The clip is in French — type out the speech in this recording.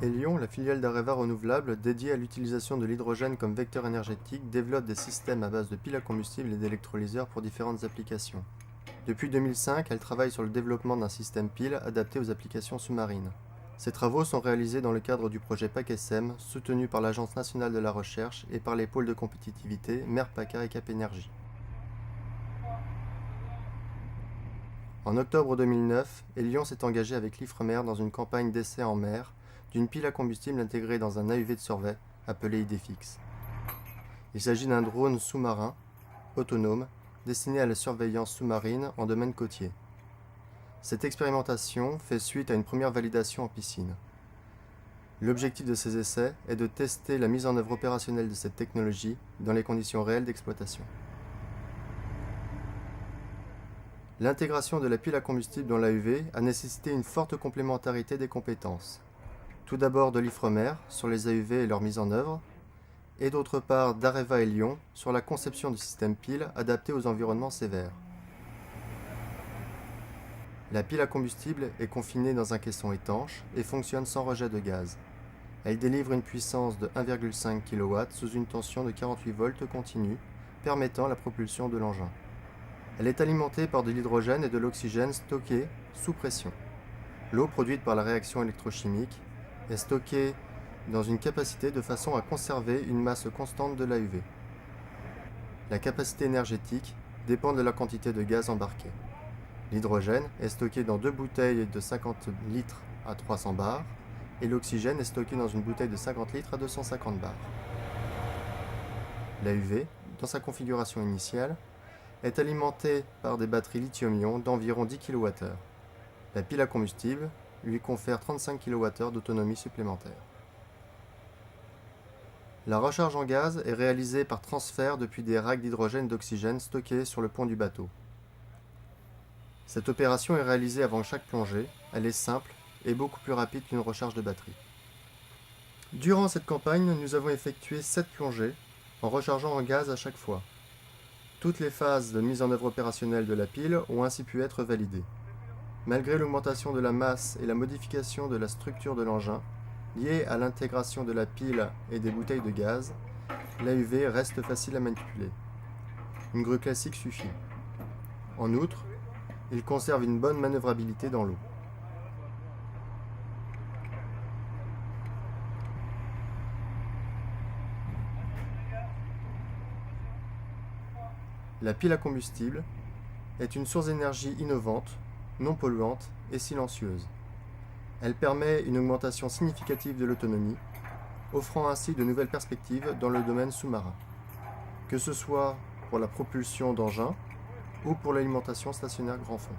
Elion, la filiale d'Areva Renouvelable dédiée à l'utilisation de l'hydrogène comme vecteur énergétique, développe des systèmes à base de piles à combustible et d'électrolyseurs pour différentes applications. Depuis 2005, elle travaille sur le développement d'un système pile adapté aux applications sous-marines. Ces travaux sont réalisés dans le cadre du projet PAC-SM, soutenu par l'Agence nationale de la recherche et par les pôles de compétitivité MER-PACA et Cap Énergie. En octobre 2009, Elion s'est engagé avec l'Ifremer dans une campagne d'essai en mer d'une pile à combustible intégrée dans un AUV de survey appelé Idefix. Il s'agit d'un drone sous-marin, autonome, destiné à la surveillance sous-marine en domaine côtier. Cette expérimentation fait suite à une première validation en piscine. L'objectif de ces essais est de tester la mise en œuvre opérationnelle de cette technologie dans les conditions réelles d'exploitation. L'intégration de la pile à combustible dans l'AUV a nécessité une forte complémentarité des compétences. Tout d'abord de l'Ifremer sur les AUV et leur mise en œuvre, et d'autre part d'Areva et Lyon sur la conception du système pile adapté aux environnements sévères. La pile à combustible est confinée dans un caisson étanche et fonctionne sans rejet de gaz. Elle délivre une puissance de 1,5 kW sous une tension de 48 volts continue, permettant la propulsion de l'engin. Elle est alimentée par de l'hydrogène et de l'oxygène stockés sous pression. L'eau produite par la réaction électrochimique est stockée dans une capacité de façon à conserver une masse constante de l'AUV. La capacité énergétique dépend de la quantité de gaz embarqué. L'hydrogène est stocké dans 2 bouteilles de 50 litres à 300 bars et l'oxygène est stocké dans une bouteille de 50 litres à 250 bars. L'AUV, dans sa configuration initiale, est alimentée par des batteries lithium-ion d'environ 10 kWh. La pile à combustible lui confère 35 kWh d'autonomie supplémentaire. La recharge en gaz est réalisée par transfert depuis des racks d'hydrogène et d'oxygène stockés sur le pont du bateau. Cette opération est réalisée avant chaque plongée, elle est simple et beaucoup plus rapide qu'une recharge de batterie. Durant cette campagne, nous avons effectué 7 plongées en rechargeant en gaz à chaque fois. Toutes les phases de mise en œuvre opérationnelle de la pile ont ainsi pu être validées. Malgré l'augmentation de la masse et la modification de la structure de l'engin, liée à l'intégration de la pile et des bouteilles de gaz, l'AUV reste facile à manipuler. Une grue classique suffit. En outre, il conserve une bonne manœuvrabilité dans l'eau. La pile à combustible est une source d'énergie innovante, non polluante et silencieuse. Elle permet une augmentation significative de l'autonomie, offrant ainsi de nouvelles perspectives dans le domaine sous-marin, que ce soit pour la propulsion d'engins ou pour l'alimentation stationnaire grand fond.